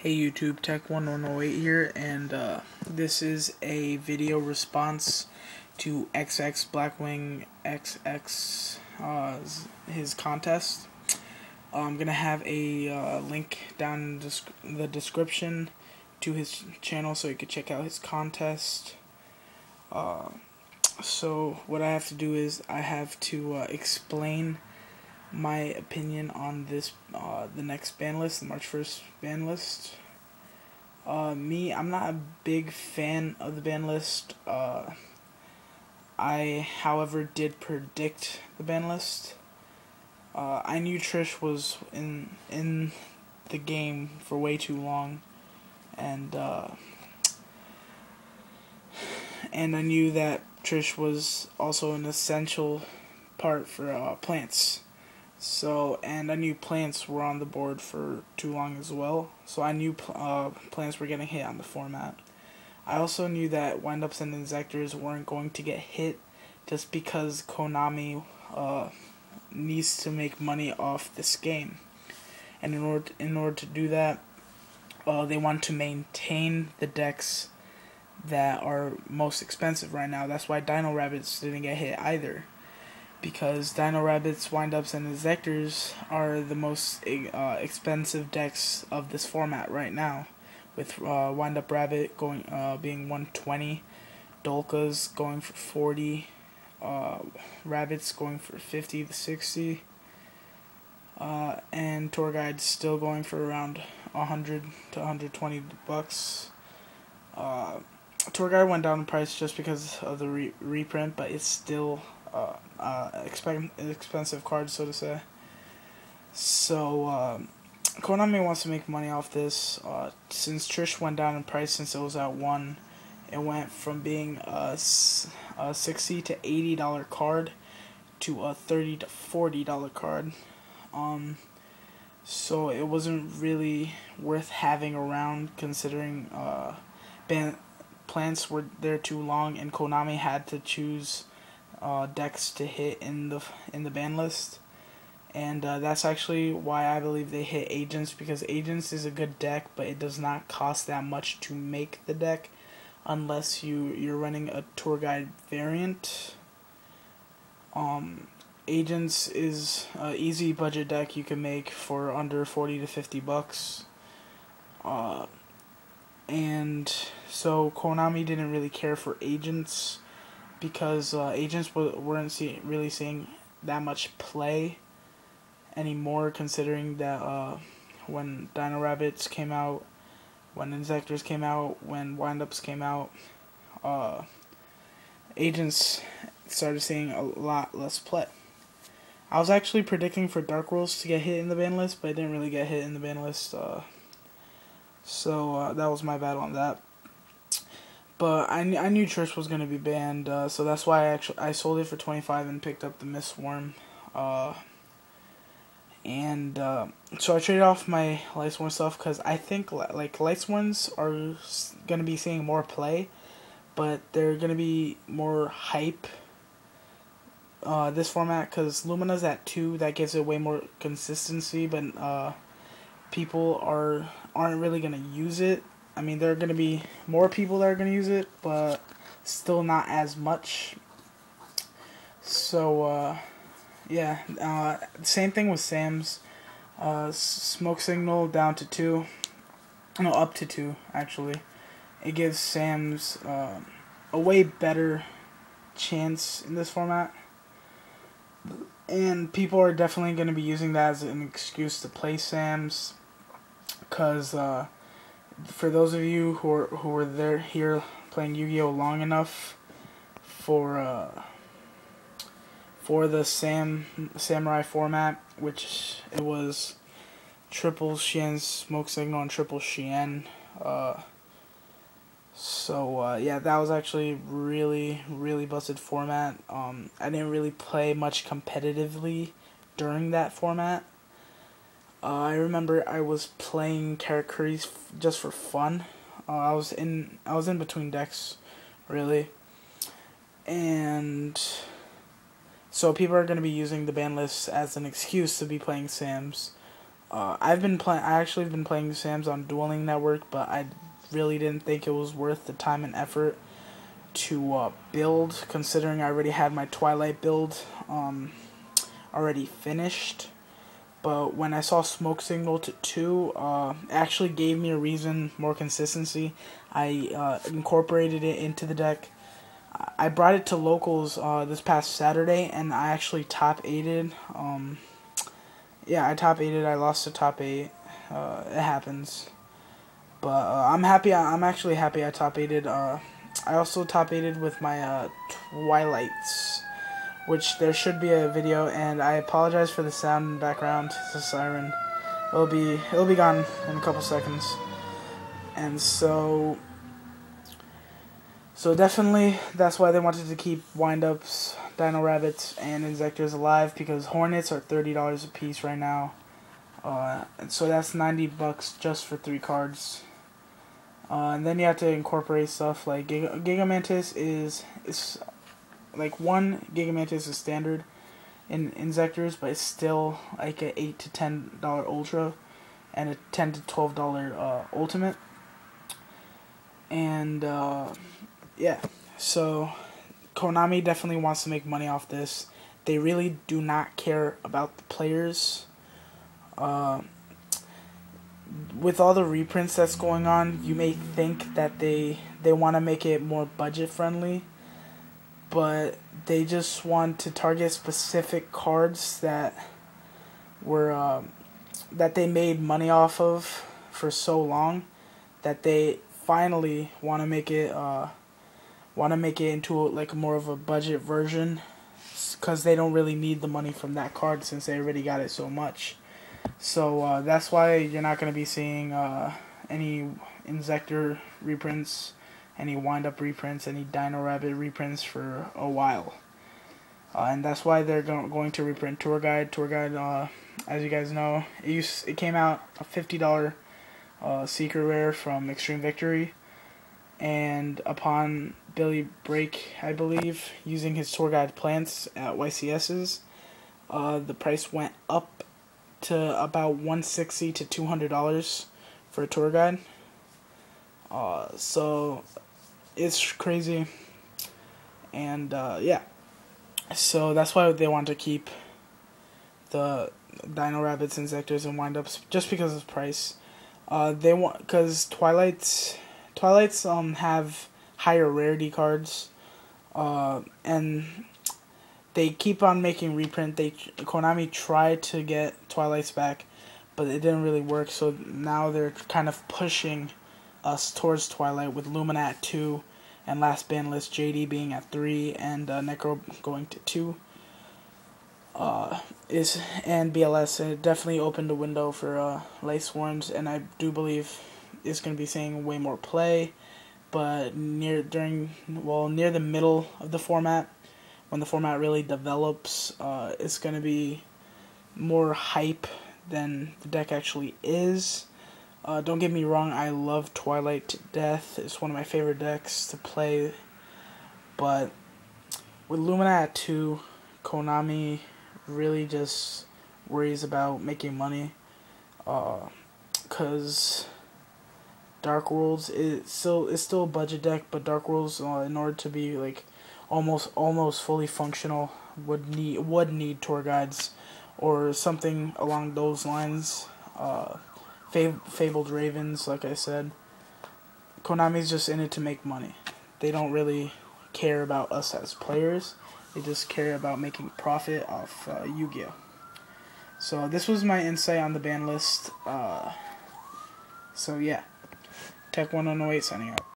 Hey YouTube, Tech1108 here, and this is a video response to XxBlackwingXX's his contest. I'm gonna have a link down in the description to his channel so you can check out his contest. So what I have to do is I have to explain my opinion on this the next ban list, the March 1st ban list. I'm not a big fan of the ban list. I, however, did predict the ban list. I knew Trish was in the game for way too long, and I knew that Trish was also an essential part for plants. So, and I knew plants were on the board for too long as well. So I knew plants were getting hit on the format. I also knew that windups and injectors weren't going to get hit just because Konami needs to make money off this game. And in order to do that, they want to maintain the decks that are most expensive right now. That's why Dino Rabbits didn't get hit either, because Dino Rabbits, windups, and injectors are the most expensive decks of this format right now, with Windup Rabbit being 120, Dolkas going for 40, Rabbits going for 50 to 60, and Tour Guides still going for around 100 to 120 bucks. Tour Guide went down in price just because of the reprint, but it's still expensive card, so to say. So Konami wants to make money off this. Since Trish went down in price, since it was at 1, it went from being a $60 to $80 card to a $30 to $40 card. So it wasn't really worth having around, considering plants were there too long, and Konami had to choose decks to hit in the ban list. And that's actually why I believe they hit Agents, because Agents is a good deck, but it does not cost that much to make the deck unless you're running a Tour Guide variant. Agents is an easy budget deck you can make for under 40 to 50 bucks. And so Konami didn't really care for Agents, because Agents weren't really seeing that much play anymore, considering that when Dino Rabbits came out, when Injectors came out, when Windups came out, Agents started seeing a lot less play. I was actually predicting for Dark Worlds to get hit in the ban list, but it didn't really get hit in the ban list, so that was my bad on that. But I knew Trish was gonna be banned, so that's why I sold it for 25 and picked up the Miss Worm. So I traded off my Lightsworn stuff, because I think like Lightsworns are gonna be seeing more play, but they're gonna be more hype this format, because Lumina's at 2. That gives it way more consistency, but people aren't really gonna use it. I mean, there are going to be more people that are going to use it, but still not as much. So, yeah. Same thing with Sam's. Smoke Signal down to 2. No, up to 2, actually. It gives Sam's a way better chance in this format. And people are definitely going to be using that as an excuse to play Sam's, because for those of you who were here playing Yu-Gi-Oh long enough for the Samurai format, which it was triple Shien Smoke Signal and triple Shien. Yeah, that was actually really busted format. I didn't really play much competitively during that format. I remember I was playing Karakuris just for fun. I was in between decks, really, and so people are going to be using the ban list as an excuse to be playing Sam's. I actually been playing Sam's on Dueling Network, but I really didn't think it was worth the time and effort to build, considering I already had my Twilight build already finished. But when I saw Smoke Signal to 2, it actually gave me a reason, more consistency. I incorporated it into the deck. I brought it to locals this past Saturday, and I actually top 8'd. Yeah, I top 8'd. I lost to top 8. It happens. But I'm happy. I'm actually happy I top 8'd. I also top 8'd with my Twilights, which there should be a video, and I apologize for the sound in the background. It's a siren. It'll be gone in a couple seconds. And so definitely that's why they wanted to keep windups, Dino Rabbits, and Inzectors alive, because Hornets are $30 a piece right now. And so that's $90 just for 3 cards. And then you have to incorporate stuff like Gigamantis is like one Gigamantis is standard in Inzectors, but it's still like a $8 to $10 Ultra and a $10 to $12 Ultimate. And yeah, so Konami definitely wants to make money off this. They really do not care about the players. With all the reprints that's going on, you may think that they want to make it more budget friendly, but they just want to target specific cards that were that they made money off of for so long that they finally want to make it into like more of a budget version, because they don't really need the money from that card since they already got it so much. So that's why you're not going to be seeing any Inzector reprints, any Wind-Up reprints, any Dino Rabbit reprints for a while. And that's why they're going to reprint Tour Guide. Tour Guide, as you guys know, it came out a $50 Secret Rare from Extreme Victory. And upon Billy Break, I believe, using his Tour Guide plants at YCS's, the price went up to about $160 to $200 for a tour guide. So it's crazy, and yeah, so that's why they want to keep the Dino Rabbits, Inzectors, and Windups, just because of the price. They want, because Twilights have higher rarity cards, and they keep on making reprint. Konami tried to get Twilights back, but it didn't really work. So now they're kind of pushing us towards Twilight, with Lumina at 2, and Last Ban List JD being at 3, and Necro going to 2. And BLS, and it definitely opened a window for Light Swarms, and I do believe it's going to be seeing way more play. But near the middle of the format, when the format really develops, it's going to be more hype than the deck actually is. Don't get me wrong, I love Twilight to death. It's one of my favorite decks to play. But with Lumina at 2, Konami really just worries about making money. Because Dark Worlds is still a budget deck, but Dark Worlds, in order to be like almost fully functional, would need tour guides or something along those lines. Fabled Ravens, like I said. Konami's just in it to make money. They don't really care about us as players. They just care about making profit off Yu-Gi-Oh! So this was my insight on the ban list. So yeah, Tech 108 signing out.